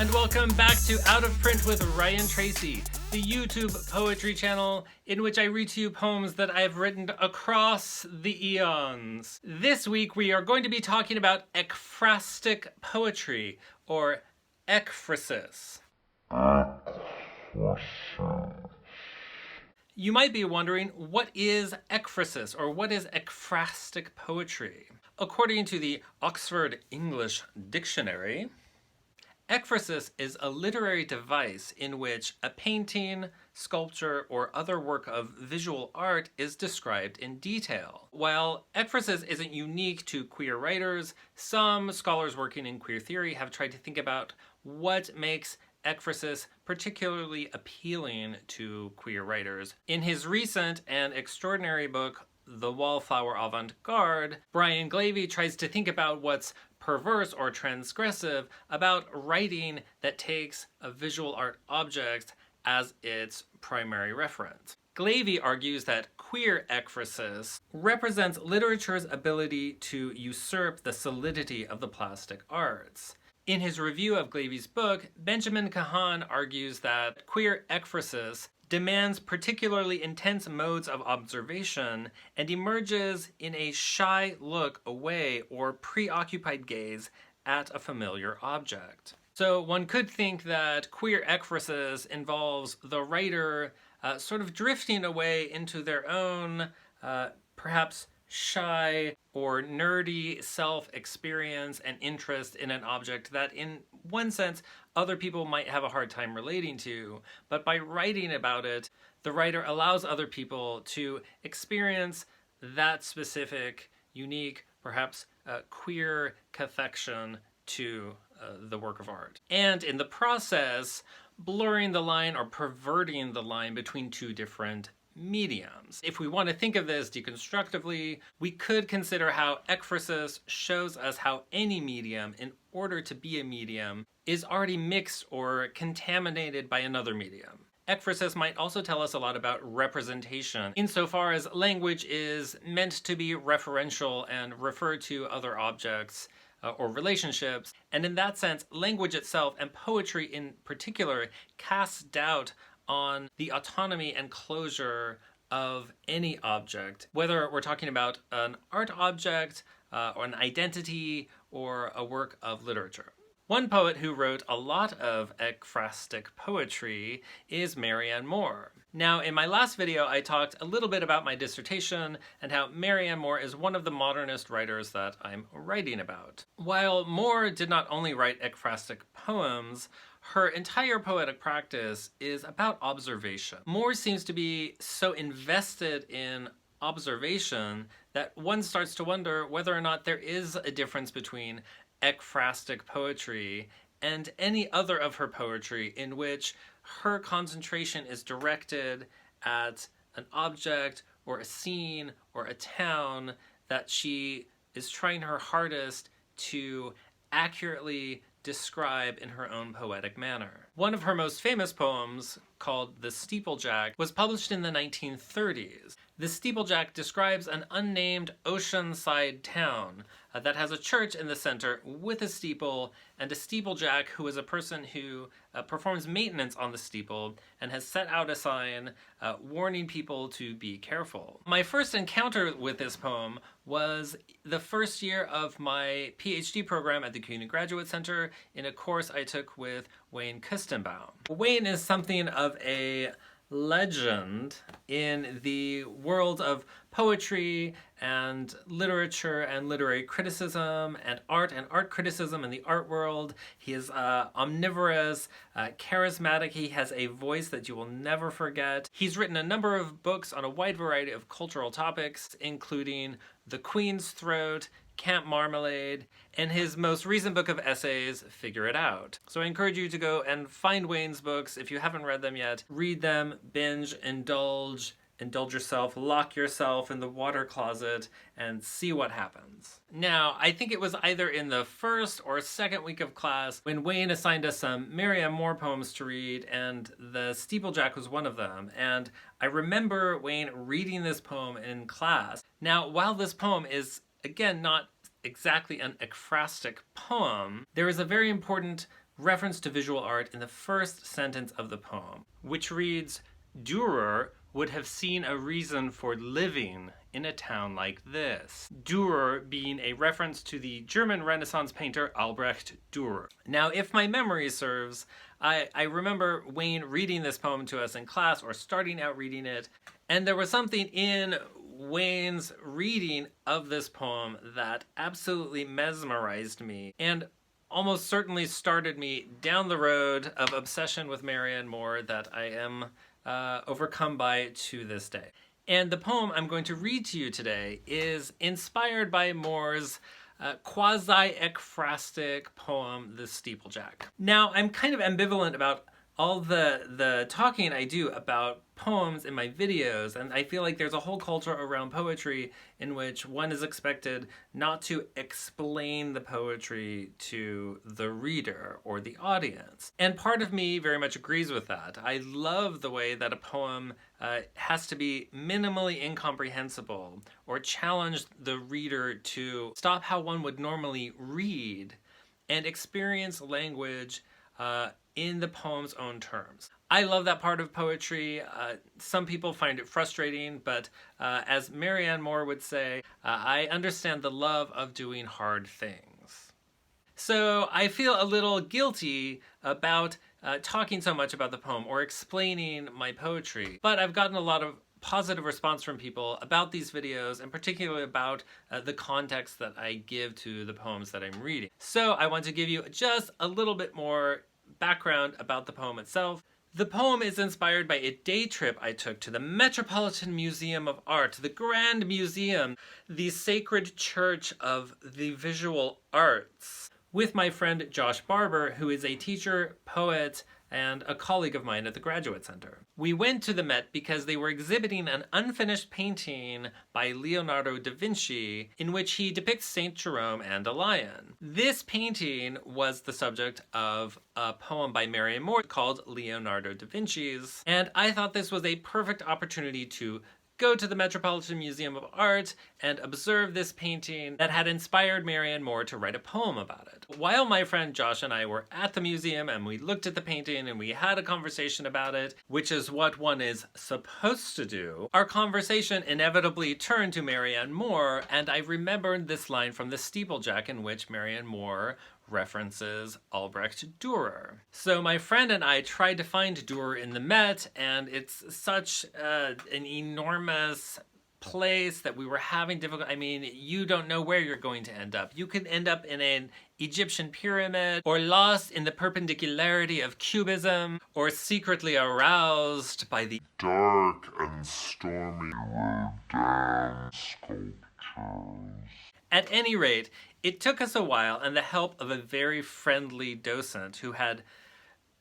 And welcome back to Out of Print with Ryan Tracy, the YouTube poetry channel in which I read to you poems that I have written across the eons. This week we are going to be talking about ekphrastic poetry, or ekphrasis. You might be wondering, what is ekphrasis, or what is ekphrastic poetry? According to the Oxford English Dictionary, ekphrasis is a literary device in which a painting, sculpture, or other work of visual art is described in detail. While ekphrasis isn't unique to queer writers, some scholars working in queer theory have tried to think about what makes ekphrasis particularly appealing to queer writers. In his recent and extraordinary book, The Wallflower, Avant-Garde, Brian Glavey tries to think about what's perverse or transgressive about writing that takes a visual art object as its primary reference. Glavey argues that queer ekphrasis represents literature's ability to usurp the solidity of the plastic arts. In his review of Glavey's book, Benjamin Kahan argues that queer ekphrasis demands particularly intense modes of observation and emerges in a shy look away or preoccupied gaze at a familiar object. So one could think that queer ekphrasis involves the writer sort of drifting away into their own, perhaps shy or nerdy self-experience and interest in an object that in one sense other people might have a hard time relating to, but by writing about it, the writer allows other people to experience that specific, unique, perhaps queer confection to the work of art. And in the process, blurring the line or perverting the line between two different mediums. If we want to think of this deconstructively, we could consider how ekphrasis shows us how any medium, in order to be a medium, is already mixed or contaminated by another medium. Ekphrasis might also tell us a lot about representation, insofar as language is meant to be referential and refer to other objects or relationships, and in that sense, language itself, and poetry in particular, casts doubt on the autonomy and closure of any object, whether we're talking about an art object, or an identity, or a work of literature. One poet who wrote a lot of ekphrastic poetry is Marianne Moore. Now, in my last video, I talked a little bit about my dissertation and how Marianne Moore is one of the modernist writers that I'm writing about. While Moore did not only write ekphrastic poems, her entire poetic practice is about observation. Moore seems to be so invested in observation that one starts to wonder whether or not there is a difference between ekphrastic poetry and any other of her poetry in which her concentration is directed at an object or a scene or a town that she is trying her hardest to accurately describe in her own poetic manner. One of her most famous poems, called The Steeple Jack, was published in the 1930s. The Steeple Jack describes an unnamed oceanside town that has a church in the center with a steeple, and a steeplejack who is a person who performs maintenance on the steeple and has set out a sign warning people to be careful. My first encounter with this poem was the first year of my PhD program at the Kahan Graduate Center in a course I took with Koestebaum. Wayne is something of a legend in the world of poetry and literature and literary criticism and art criticism in the art world. He is omnivorous, charismatic. He has a voice that you will never forget. He's written a number of books on a wide variety of cultural topics, including The Queen's Throat, Camp Marmalade, and his most recent book of essays, Figure It Out. So I encourage you to go and find Wayne's books if you haven't read them yet. Read them, binge, indulge yourself, lock yourself in the water closet, and see what happens. Now, I think it was either in the first or second week of class when Wayne assigned us some Marianne Moore poems to read, and The Steeple Jack was one of them. And I remember Wayne reading this poem in class. Now, while this poem is, again, not exactly an ekphrastic poem, there is a very important reference to visual art in the first sentence of the poem, which reads, Dürer would have seen a reason for living in a town like this. Dürer being a reference to the German Renaissance painter Albrecht Dürer. Now, if my memory serves, I remember Wayne reading this poem to us in class, or starting out reading it, and there was something in Wayne's reading of this poem that absolutely mesmerized me and almost certainly started me down the road of obsession with Marianne Moore that I am overcome by to this day. And the poem I'm going to read to you today is inspired by Moore's quasi-ekphrastic poem, The Steeple Jack. Now, I'm kind of ambivalent about all the talking I do about poems in my videos, and I feel like there's a whole culture around poetry in which one is expected not to explain the poetry to the reader or the audience. And part of me very much agrees with that. I love the way that a poem has to be minimally incomprehensible or challenge the reader to stop how one would normally read and experience language in the poem's own terms. I love that part of poetry. Some people find it frustrating, but as Marianne Moore would say, I understand the love of doing hard things. So I feel a little guilty about talking so much about the poem or explaining my poetry, but I've gotten a lot of positive response from people about these videos, and particularly about the context that I give to the poems that I'm reading. So I want to give you just a little bit more background about the poem itself. The poem is inspired by a day trip I took to the Metropolitan Museum of Art, the Grand Museum, the sacred church of the visual arts, with my friend Josh Barber, who is a teacher, poet, and a colleague of mine at the Graduate Center. We went to the Met because they were exhibiting an unfinished painting by Leonardo da Vinci in which he depicts Saint Jerome and a lion. This painting was the subject of a poem by Marianne Moore called Leonardo da Vinci's, and I thought this was a perfect opportunity to go to the Metropolitan Museum of Art and observe this painting that had inspired Marianne Moore to write a poem about it. While my friend Josh and I were at the museum and we looked at the painting and we had a conversation about it, which is what one is supposed to do, our conversation inevitably turned to Marianne Moore, and I remembered this line from The Steeple Jack in which Marianne Moore references Albrecht Dürer. So my friend and I tried to find Dürer in the Met, and it's such an enormous place that we were having difficulty. I mean, you don't know where you're going to end up. You could end up in an Egyptian pyramid, or lost in the perpendicularity of cubism, or secretly aroused by the dark and stormy Rodin sculptures. At any rate, it took us a while and the help of a very friendly docent who had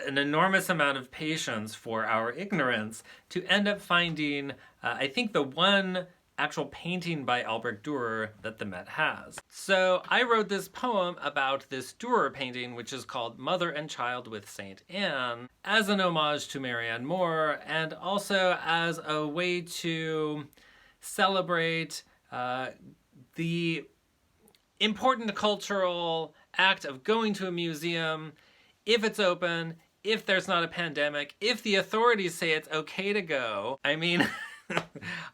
an enormous amount of patience for our ignorance to end up finding, I think, the one actual painting by Albrecht Dürer that the Met has. So I wrote this poem about this Dürer painting, which is called Mother and Child with Saint Anne, as an homage to Marianne Moore, and also as a way to celebrate the important cultural act of going to a museum, if it's open, if there's not a pandemic, if the authorities say it's okay to go. I mean,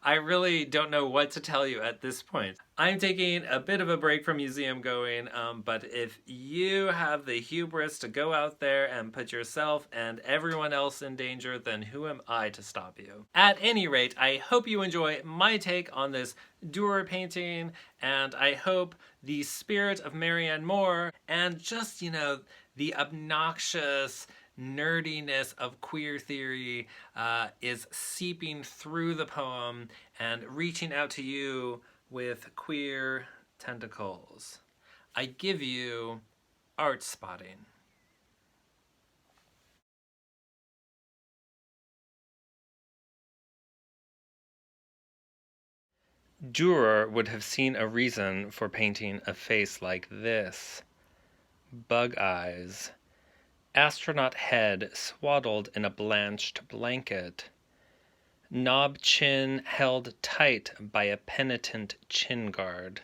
I really don't know what to tell you at this point. I'm taking a bit of a break from museum going, but if you have the hubris to go out there and put yourself and everyone else in danger, then who am I to stop you? At any rate, I hope you enjoy my take on this Dürer painting, and I hope the spirit of Marianne Moore and just, you know, the obnoxious nerdiness of queer theory is seeping through the poem and reaching out to you with queer tentacles. I give you art spotting. Dürer would have seen a reason for painting a face like this. Bug eyes. Astronaut head swaddled in a blanched blanket. Knob chin held tight by a penitent chin guard.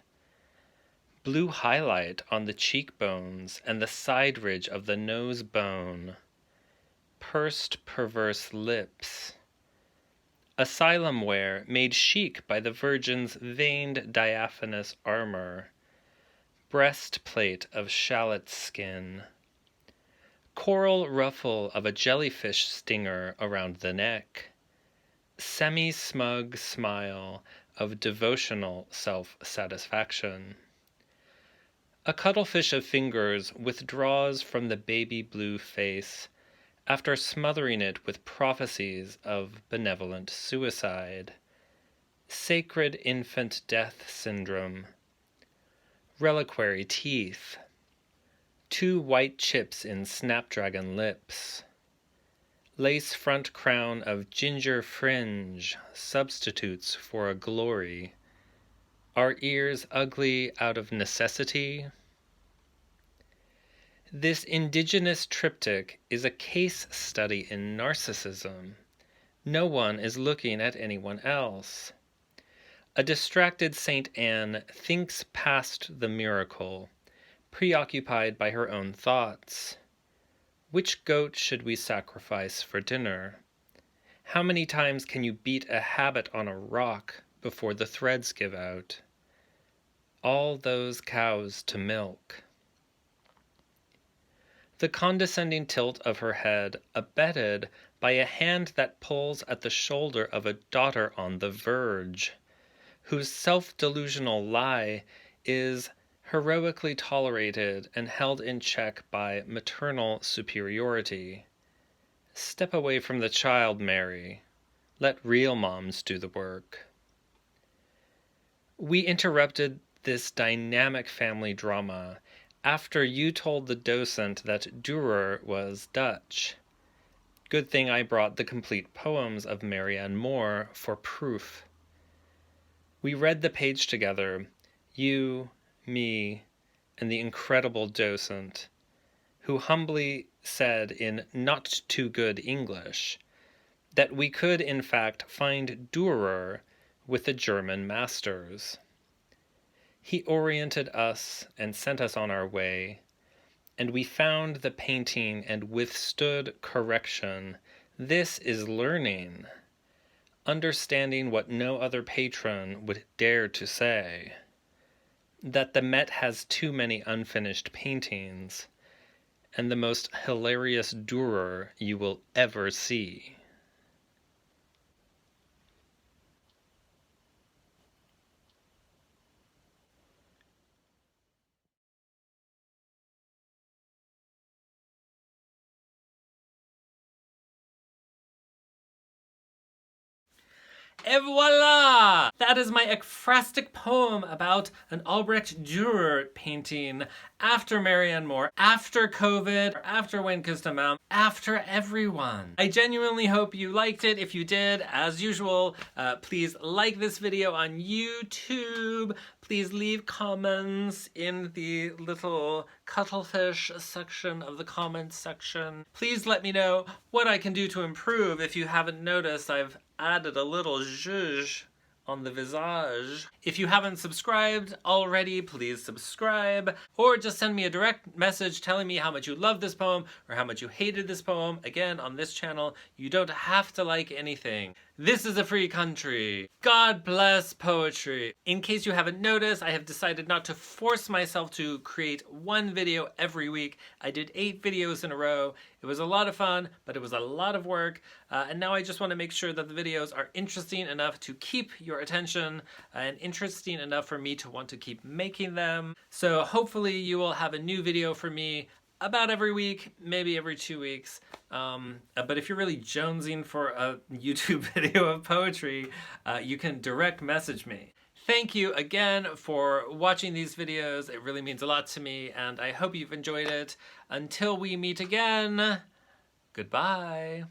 blue highlight on the cheekbones and the side ridge of the nose bone, pursed perverse lips, asylum wear made chic by the Virgin's veined diaphanous armor, breastplate of shallot skin, coral ruffle of a jellyfish stinger around the neck, semi-smug smile of devotional self-satisfaction. A cuttlefish of fingers withdraws from the baby blue face after smothering it with prophecies of benevolent suicide, sacred infant death syndrome, reliquary teeth, 2 white chips in snapdragon lips, lace front crown of ginger fringe, substitutes for a glory. Are ears ugly out of necessity? This indigenous triptych is a case study in narcissism. No one is looking at anyone else. A distracted Saint Anne thinks past the miracle, preoccupied by her own thoughts. Which goat should we sacrifice for dinner? How many times can you beat a habit on a rock before the threads give out? All those cows to milk. The condescending tilt of her head abetted by a hand that pulls at the shoulder of a daughter on the verge, whose self-delusional lie is heroically tolerated and held in check by maternal superiority. Step away from the child, Mary. Let real moms do the work. We interrupted this dynamic family drama after you told the docent that Dürer was Dutch. Good thing I brought the complete poems of Marianne Moore for proof. We read the page together, you, me, and the incredible docent, who humbly said in not too good English that we could in fact find Dürer with the German masters. He oriented us and sent us on our way, and we found the painting and withstood correction. This is learning, understanding what no other patron would dare to say, that the Met has too many unfinished paintings, and the most hilarious Dürer you will ever see. Et voila! That is my ekphrastic poem about an Albrecht Dürer painting after Marianne Moore, after COVID, after Koestebaum, after everyone. I genuinely hope you liked it. If you did, as usual, please like this video on YouTube. Please leave comments in the little cuttlefish section of the comments section. Please let me know what I can do to improve. If you haven't noticed, I've added a little zhuzh on the visage. If you haven't subscribed already, please subscribe, or just send me a direct message telling me how much you love this poem or how much you hated this poem. Again, on this channel, you don't have to like anything. This is a free country. God bless poetry. In case you haven't noticed, I have decided not to force myself to create one video every week. I did 8 videos in a row. It was a lot of fun, but it was a lot of work. And now I just want to make sure that the videos are interesting enough to keep your attention and interesting enough for me to want to keep making them. So hopefully you will have a new video for me about every week, maybe every 2 weeks. But if you're really jonesing for a YouTube video of poetry, you can direct message me. Thank you again for watching these videos. It really means a lot to me, and I hope you've enjoyed it. Until we meet again, goodbye.